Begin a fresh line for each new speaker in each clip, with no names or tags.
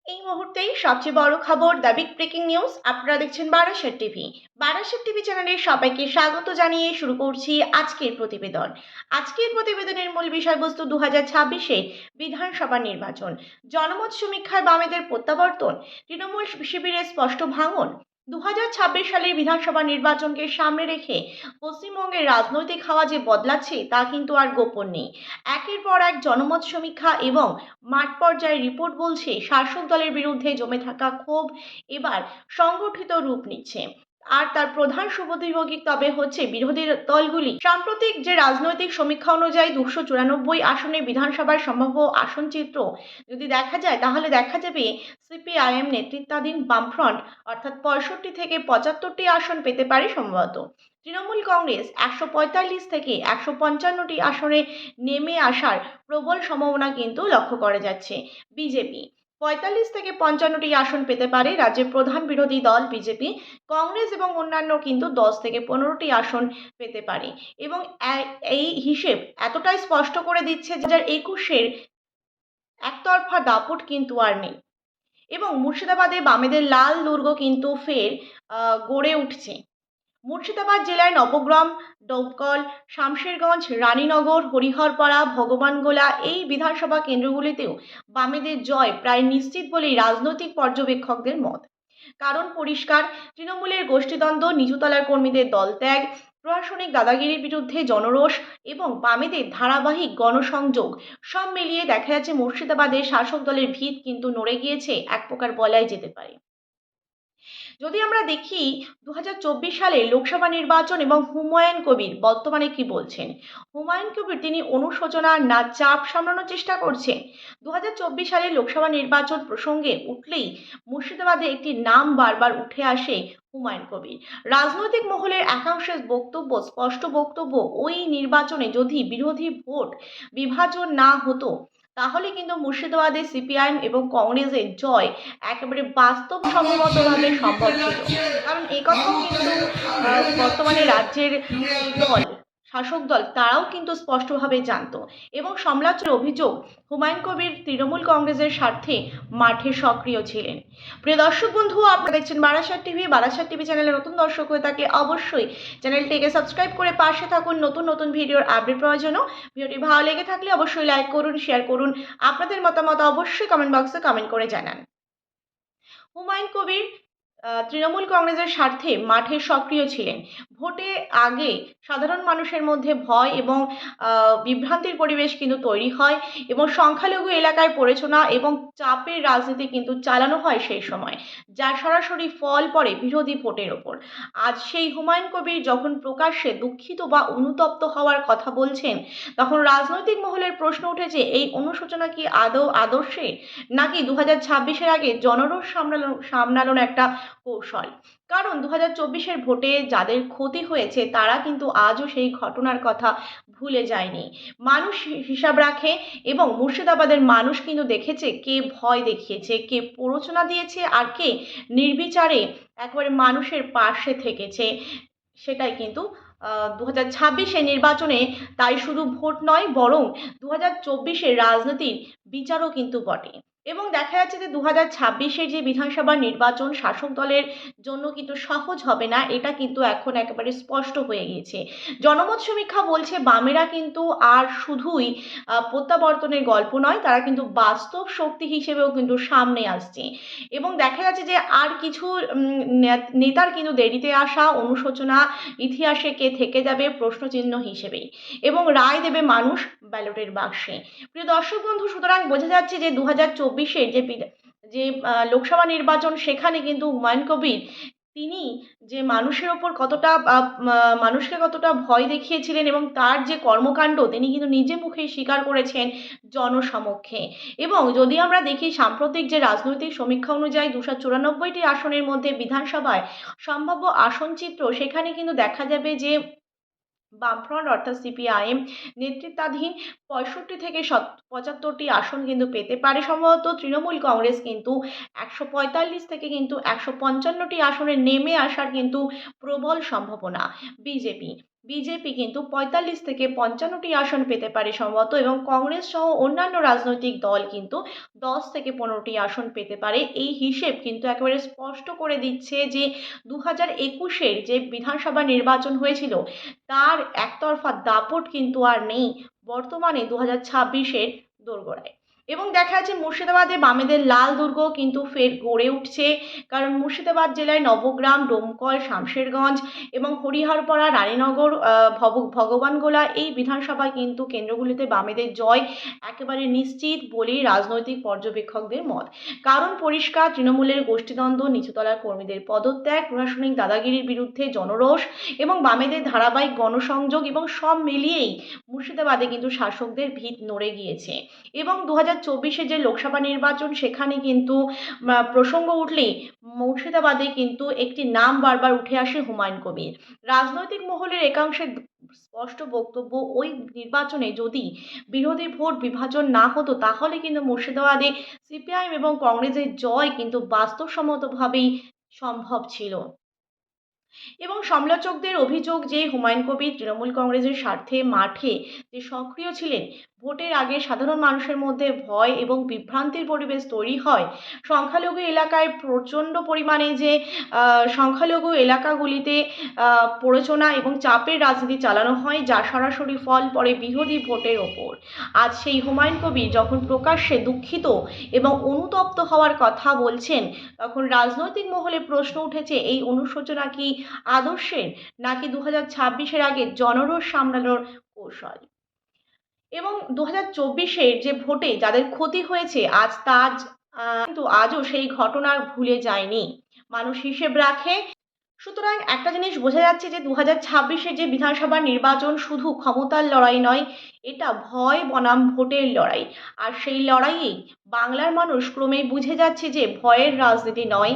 এই মুহূর্তেই সবচেয়ে বড় খবর, দ্য বিগ ব্রেকিং নিউজ। আপনারা দেখছেন বারাসাত টিভি। বারাসাত টিভি চ্যানেলের সবাইকে স্বাগত জানিয়ে শুরু করছি আজকের প্রতিবেদন। আজকের প্রতিবেদনের মূল বিষয়বস্তু 2026-এ বিধানসভা নির্বাচন, জনমত সমীক্ষায় বামেদের প্রত্যাবর্তন, তৃণমূল শিবিরের স্পষ্ট ভাঙন। 2026 সালের বিধানসভা নির্বাচনকে সামনে রেখে পশ্চিমবঙ্গের রাজনৈতিক হাওয়া যে বদলাচ্ছে তা কিন্তু আর গোপন নেই। একের পর এক জনমত সমীক্ষা এবং মাঠ পর্যায়ে রিপোর্ট বলছে শাসক দলের বিরুদ্ধে জমে থাকা ক্ষোভ এবার সংগঠিত রূপ নিচ্ছে। আর তার প্রধান শুভযোগী তবে হচ্ছে বিরোধী দলগুলি। সাম্প্রতিক যে রাজনৈতিক সমীক্ষা অনুযায়ী 294 আসনে বিধানসভার সম্ভাব্য আসন চিত্র যদি দেখা যায়, তাহলে দেখা যাবে সিপিআইএম নেতৃত্বাধীন বামফ্রন্ট অর্থাৎ 65 থেকে 75টি আসন পেতে পারে সম্ভবত। তৃণমূল কংগ্রেস 145 থেকে 155টি আসনে নেমে আসার প্রবল সম্ভাবনা কিন্তু লক্ষ্য করা যাচ্ছে। বিজেপি 45 থেকে 55টি আসন পেতে পারে রাজ্যের প্রধান বিরোধী দল বিজেপি। কংগ্রেস এবং অন্যান্য কিন্তু 10 থেকে 15টি আসন পেতে পারে। এবং এই হিসেব এতটাই স্পষ্ট করে দিচ্ছে যে 2021-এর একতরফা দাপট কিন্তু আর নেই। এবং মুর্শিদাবাদে বামেদের লাল দুর্গ কিন্তু ফের গড়ে উঠছে। মুর্শিদাবাদ জেলায় নবগ্রাম, ডোমকল, শামশেরগঞ্জ, রানীনগর, হরিহরপাড়া, ভগবানগোলা এই বিধানসভা কেন্দ্রগুলিতেও বামেদের জয় প্রায় নিশ্চিত বলেই রাজনৈতিক পর্যবেক্ষকদের মত। কারণ পরিষ্কার, তৃণমূলের গোষ্ঠীদ্বন্দ্ব, নিচুতলার কর্মীদের দলত্যাগ, প্রশাসনিক দাদাগিরির বিরুদ্ধে জনরোষ এবং বামেদের ধারাবাহিক গণসংযোগ সব মিলিয়ে দেখা যাচ্ছে মুর্শিদাবাদে শাসক দলের ভিত কিন্তু নড়ে গিয়েছে, এক প্রকার বলাই যেতে পারে। যদি আমরা দেখি 2024 সালে লোকসভা নির্বাচন এবং হুমায়ুন কবির বর্তমানে কি বলছেন। হুমায়ুন কবির তিনি অনুশোচনা না চাপ সামলানোর চেষ্টা করছেন। 2024 সালে লোকসভা নির্বাচন প্রসঙ্গে উঠলেই মুর্শিদাবাদে একটি নাম বারবার উঠে আসে, হুমায়ুন কবির। রাজনৈতিক মহলের একাংশের বক্তব্য, স্পষ্ট বক্তব্য, ওই নির্বাচনে যদি বিরোধী ভোট বিভাজন না হতো তাহলে কিন্তু মুর্শিদাবাদে সিপিআইএম এবং কংগ্রেসের জয় একেবারে বাস্তবসম্মতভাবে সম্ভব ছিল। কারণ একথাও কিন্তু বর্তমানে রাজ্যের দল, শাসক দল তারাও কিন্তু স্পষ্টভাবে জানতো। এবং সমালোচনার অভিযোগ, হুমায়ুন কবির তৃণমূল কংগ্রেসের স্বার্থে মাঠে সক্রিয় ছিলেন। প্রিয় দর্শক বন্ধু, আপনারা দেখছেন বারাসাত টিভি। বারাসাত টিভি চ্যানেলে নতুন দর্শক হয়ে থাকলে অবশ্যই চ্যানেলটিকে সাবস্ক্রাইব করে পাশে থাকুন নতুন নতুন ভিডিওর আপডেট পাওয়ার জন্য। ভিডিওটি ভালো লেগে থাকলে অবশ্যই লাইক করুন, শেয়ার করুন। আপনাদের মতামত অবশ্যই কমেন্ট বক্সে কমেন্ট করে জানান। হুমায়ুন কবির তৃণমূল কংগ্রেসের স্বার্থে মাঠে সক্রিয় ছিলেন। ভোটে আগে সাধারণ মানুষের মধ্যে ভয় এবং বিভ্রান্তির পরিবেশ কিন্তু তৈরি হয় এবং সংখ্যালঘু এলাকায় প্ররোচনা এবং চাপের রাজনীতি কিন্তু চালানো হয় সেই সময়, যার সরাসরি ফল পড়ে বিরোধী ভোটের ওপর। আজ সেই হুমায়ুন কবির যখন প্রকাশ্যে দুঃখিত বা অনুতপ্ত হওয়ার কথা বলছেন, তখন রাজনৈতিক মহলের প্রশ্ন উঠেছে, এই অনুশোচনা কি আদৌ আদর্শে, নাকি 2026-এর আগে জনরোষ সামলানোর একটা কৌশল। কারণ 2024-এর ভোটে যাদের ক্ষতি হয়েছে তারা কিন্তু আজও সেই ঘটনার কথা ভুলে যায়নি। মানুষ হিসাব রাখে এবং মুর্শিদাবাদের মানুষ কিন্তু দেখেছে কে ভয় দেখিয়েছে, কে প্ররোচনা দিয়েছে, আর কে নির্বিচারে একেবারে মানুষের পাশে থেকেছে। সেটাই কিন্তু 2026-এর নির্বাচনে তাই শুধু ভোট নয়, বরং 2024-এর রাজনীতির বিচারও কিন্তু বটে। এবং দেখা যাচ্ছে যে 2026-এর যে বিধানসভা নির্বাচন শাসক দলের জন্য কিন্তু সহজ হবে না, এটা কিন্তু এখন একেবারে স্পষ্ট হয়ে গিয়েছে। জনমত সমীক্ষা বলছে বামেরা কিন্তু আর শুধুই প্রত্যাবর্তনের গল্প নয়, তারা কিন্তু বাস্তব শক্তি হিসেবেও কিন্তু সামনে আসছে। এবং দেখা যাচ্ছে যে আর কিছু নেতার কিন্তু দেরিতে আসা, অনুশোচনা ইতিহাসে কে থেকে যাবে প্রশ্নচিহ্ন হিসেবেই, এবং রায় দেবে মানুষ ব্যালটের বাক্সে। প্রিয় দর্শক বন্ধু, সুতরাং বোঝা যাচ্ছে যে 2024-এর যে লোকসভা নির্বাচন, সেখানে কিন্তু হুমায়ুন কবির তিনি যে মানুষের ওপর কতটা মানুষকে কতটা ভয় দেখিয়েছিলেন এবং তার যে কর্মকাণ্ড তিনি কিন্তু নিজে মুখেই স্বীকার করেছেন জনসমক্ষে। এবং যদি আমরা দেখি সাম্প্রতিক যে রাজনৈতিক সমীক্ষা অনুযায়ী 294টি আসনের মধ্যে বিধানসভায় সম্ভাব্য আসন চিত্র, সেখানে কিন্তু দেখা যাবে যে বামফ্রন্ট অর্থাৎ সিপিআইএম নেতৃত্বাধীন 65 থেকে 75টি আসন কিন্তু পেতে পারে সম্ভবত। তৃণমূল কংগ্রেস কিন্তু 145 থেকে কিন্তু 155টি আসনে নেমে আসার কিন্তু প্রবল সম্ভাবনা। বিজেপি বিজেপি কিন্তু ৪৫ থেকে ৫৫টি আসন পেতে পারে সম্ভবত, এবং কংগ্রেস সহ অন্যান্য রাজনৈতিক দল কিন্তু ১০ থেকে ১৫টি আসন পেতে পারে। এই হিসেব কিন্তু একেবারে স্পষ্ট করে দিচ্ছে যে ২০২১-এর যে বিধানসভা নির্বাচন হয়েছিল তার একতরফা দাপট কিন্তু আর নেই বর্তমানে ২০২৬-এর দোরগোড়ায়। এবং দেখা যাচ্ছে মুর্শিদাবাদে বামেদের লাল দুর্গ কিন্তু ফের গড়ে উঠছে, কারণ মুর্শিদাবাদ জেলায় নবগ্রাম, ডোমকল, শামশেরগঞ্জ এবং হরিহরপাড়া, রানীনগর, ভগবানগোলা এই বিধানসভা কিন্তু কেন্দ্রগুলিতে বামেদের জয় একেবারে নিশ্চিত বলেই রাজনৈতিক পর্যবেক্ষকদের মত। কারণ পরিষ্কার, তৃণমূলের গোষ্ঠীদ্বন্দ্ব, নিচুতলার কর্মীদের পদত্যাগ, প্রশাসনিক দাদাগিরির বিরুদ্ধে জনরোষ এবং বামেদের ধারাবাহিক গণসংযোগ, এবং সব মিলিয়েই মুর্শিদাবাদে কিন্তু শাসকদের ভিত নড়ে গিয়েছে। এবং ২০২৪-এ যে লোকসভা নির্বাচন, সেখানে কিন্তু প্রসঙ্গ উঠলেই মুর্শিদাবাদে কিন্তু একটি নাম বারবার উঠে আসে, হুমায়ুন কবির। রাজনৈতিক মহলের একাংশের স্পষ্ট বক্তব্য, ওই নির্বাচনে যদি বিরোধী ভোট বিভাজন না হতো তাহলে কিন্তু মুর্শিদাবাদে সিপিআইএম এবং কংগ্রেসের জয় কিন্তু বাস্তবসম্মতভাবেই সম্ভব ছিল। এবং সমালোচকদের অভিযোগ যে হুমায়ুন কবির তৃণমূল কংগ্রেসের স্বার্থে মাঠে যে সক্রিয় ছিলেন, ভোটের আগে সাধারণ মানুষের মধ্যে ভয় এবং বিভ্রান্তির পরিবেশ তৈরি হয়। সংখ্যালঘু এলাকায় প্রচণ্ড পরিমাণে যে সংখ্যালঘু এলাকাগুলিতে প্ররোচনা এবং চাপের রাজনীতি চালানো হয়, যার সরাসরি ফল পড়ে বিরোধী ভোটের ওপর। আজ সেই হুমায়ুন কবির যখন প্রকাশ্যে দুঃখিত এবং অনুতপ্ত হওয়ার কথা বলছেন, তখন রাজনৈতিক মহলে প্রশ্ন উঠেছে, এই অনুশোচনা কি আদর্শের, নাকি ২০২৬-এর আগে জনরোষ সামলানোর কৌশল? এবং ২০২৪-এর যে ভোটে যাদের ক্ষতি হয়েছে কিন্তু আজও সেই ঘটনা ভুলে যায়নি, মানুষ হিসেব রাখে। সুতরাং একটা জিনিস বোঝা যাচ্ছে যে ২০২৬-এর যে বিধানসভা নির্বাচন শুধু ক্ষমতার লড়াই নয়, এটা ভয় বনাম ভোটের লড়াই। আর সেই লড়াইয়েই বাংলার মানুষ ক্রমেই বুঝে যাচ্ছে যে ভয়ের রাজনীতি নয়,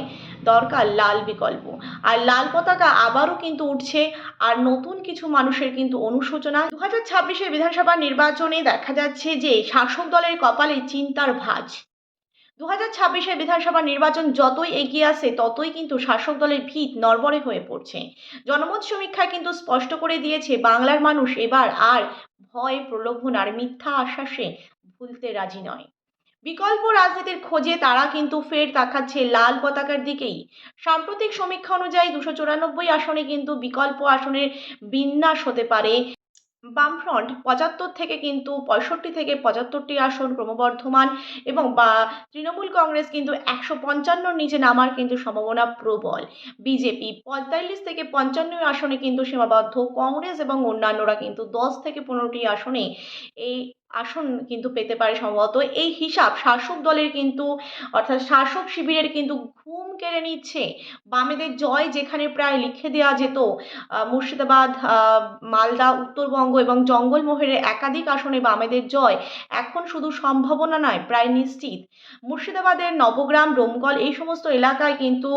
দরকার লাল বিকল্প। আর লাল পতাকা আবারও কিন্তু উঠছে, আর নতুন কিছু মানুষের কিন্তু অনুশোচনা। ২০২৬-এর বিধানসভা নির্বাচনে দেখা যাচ্ছে যে শাসক দলের কপালে চিন্তার ভাঁজ। ২০২৬-এর বিধানসভা নির্বাচন যতই এগিয়ে আসে ততই কিন্তু শাসক দলের ভিত নড়বড়ে হয়ে পড়ছে। জনমত সমীক্ষায় কিন্তু স্পষ্ট করে দিয়েছে বাংলার মানুষ এবার আর ভয়, প্রলোভন আর মিথ্যা আশ্বাসে ভুলতে রাজি নয়। বিকল্প রাজনীতির খোঁজে তারা কিন্তু ফের তাকাচ্ছে লাল পতাকার দিকেই। সাম্প্রতিক সমীক্ষা অনুযায়ী ২৯৪ আসনে কিন্তু বিকল্প আসনের বিন্যাস হতে পারে। বামফ্রন্ট ৭৫ থেকে কিন্তু ৬৫ থেকে ৭৫টি আসন ক্রমবর্ধমান, এবং তৃণমূল কংগ্রেস কিন্তু ১৫৫র নিচে নামার কিন্তু সম্ভাবনা প্রবল। বিজেপি ৪৫ থেকে ৫৫ আসনে কিন্তু সীমাবদ্ধ। কংগ্রেস এবং অন্যান্যরা কিন্তু ১০ থেকে ১৫টি আসনে এই আসন কিন্তু পেতে পারে সম্ভবত। এই হিসাব শাসক দলের কিন্তু, অর্থাৎ শাসক শিবিরের কিন্তু ঘুম কেড়ে নিচ্ছে। বামেদের জয় যেখানে প্রায় লিখে দেওয়া যেত, মুর্শিদাবাদ, মালদা, উত্তরবঙ্গ এবং জঙ্গলমহলের একাধিক আসনে বামেদের জয় এখন শুধু সম্ভাবনা নয়, প্রায় নিশ্চিত। মুর্শিদাবাদের নবগ্রাম, ডোমকল এই সমস্ত এলাকায় কিন্তু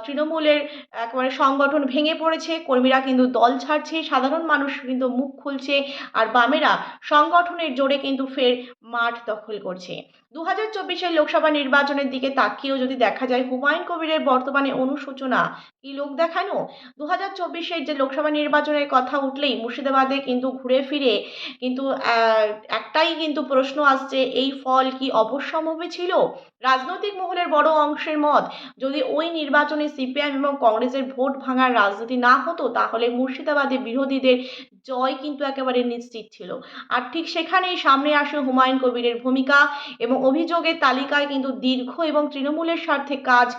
তৃণমূলের একেবারে সংগঠন ভেঙে পড়েছে, কর্মীরা কিন্তু দল ছাড়ছে, সাধারণ মানুষ কিন্তু মুখ খুলছে, আর বামেরা সংগঠনের জোরে কিন্তু ফের মাঠ দখল করছে। ২০২৪-এর লোকসভা নির্বাচনের দিকে তাকিয়েও যদি দেখা যায়, হুমায়ুন কবিরের বর্তমানে অনুশোচনা কি লোক দেখানো? ২০২৪-এর যে লোকসভা নির্বাচনের কথা উঠলেই মুর্শিদাবাদে কিন্তু ঘুরে ফিরে কিন্তু একটাই কিন্তু প্রশ্ন আসছে, এই ফল কি অবশ্যম্ভাবী ছিল? রাজনৈতিক মহলের বড় অংশের মত, যদি ওই নির্বাচনে সিপিআইএম এবং কংগ্রেসের ভোট ভাঙার রাজনীতি না হতো তাহলে মুর্শিদাবাদে বিরোধীদের জয় কিন্তু একেবারে নিশ্চিত ছিল। আর ঠিক সেখানেই সামনে আসে হুমায়ুন কবিরের ভূমিকা, এবং অভিযোগের তালিকায় কিন্তু দীর্ঘ, এবং তৃণমূলের স্বার্থে কাজ,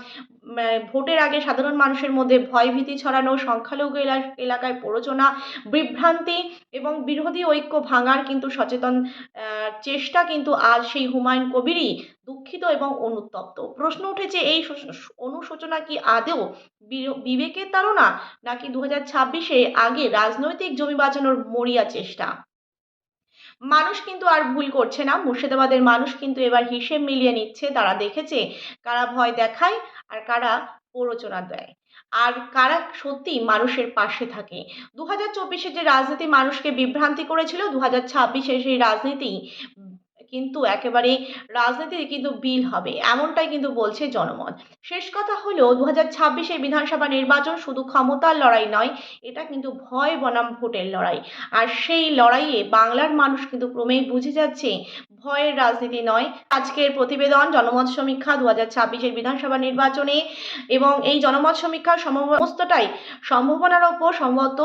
ভোটের আগে সাধারণ মানুষের মধ্যে ভয়ভীতি ছড়ানো, সংখ্যালঘু এলাকায় প্ররোচনা, বিভ্রান্তি এবং বিরোধী ঐক্য ভাঙার কিন্তু সচেতন চেষ্টা কিন্তু আজ সেই হুমায়ুন কবিরই দুঃখিত এবং অনুতপ্ত। প্রশ্ন উঠেছে, এই অনুশোচনা কি আদৌ বিবেকের তাড়না, নাকি ২০২৬-এ আগে রাজনৈতিক জমি বাঁচানোর মরিয়া চেষ্টা? মানুষ কিন্তু আর ভুল করছে না। মুর্শিদাবাদের মানুষ কিন্তু এবার হিসেব মিলিয়ে নিচ্ছে। তারা দেখেছে কারা ভয় দেখায় আর কারা প্ররোচনা দেয়, আর কারা সত্যিই মানুষের পাশে থাকে। ২০২৪-এর যে রাজনীতি মানুষকে বিভ্রান্তি করেছিল, ২০২৬-এ সেই রাজনীতি কিন্তু একেবারে রাজনীতির কিন্তু বিল হবে, এমনটাই কিন্তু বলছে জনমত। শেষ কথা হলো 2026-এর বিধানসভা নির্বাচন শুধু ক্ষমতার লড়াই নয়, এটা কিন্তু ভয় বনাম ভোটের লড়াই। আর সেই লড়াইয়ে বাংলার মানুষ কিন্তু ক্রমেই বুঝে যাচ্ছে ভয়ের রাজনীতি নয়। আজকের প্রতিবেদন জনমত সমীক্ষা 2026-এর বিধানসভা নির্বাচনে, এবং এই জনমত সমীক্ষার সমস্তটাই সম্ভাবনার ওপর সম্ভবত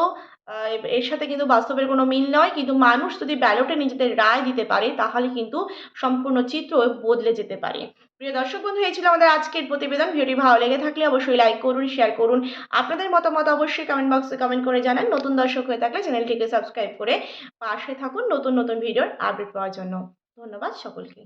এর সাথে কিন্তু বাস্তবের কোনো মিল নয়, কিন্তু মানুষ যদি ব্যালটে নিজেদের রায় দিতে পারে তাহলে কিন্তু সম্পূর্ণ চিত্র বদলে যেতে পারে। প্রিয় দর্শক বন্ধু, এই ছিল আমাদের আজকের প্রতিবেদন। ভিডিওটি ভালো লেগে থাকলে অবশ্যই লাইক করুন, শেয়ার করুন। আপনাদের মতামত অবশ্যই কমেন্ট বক্সে কমেন্ট করে জানান। নতুন দর্শক হয়ে থাকলে চ্যানেলটিকে সাবস্ক্রাইব করে পাশে থাকুন নতুন নতুন ভিডিওর আপডেট পাওয়ার জন্য। ধন্যবাদ সকলকে।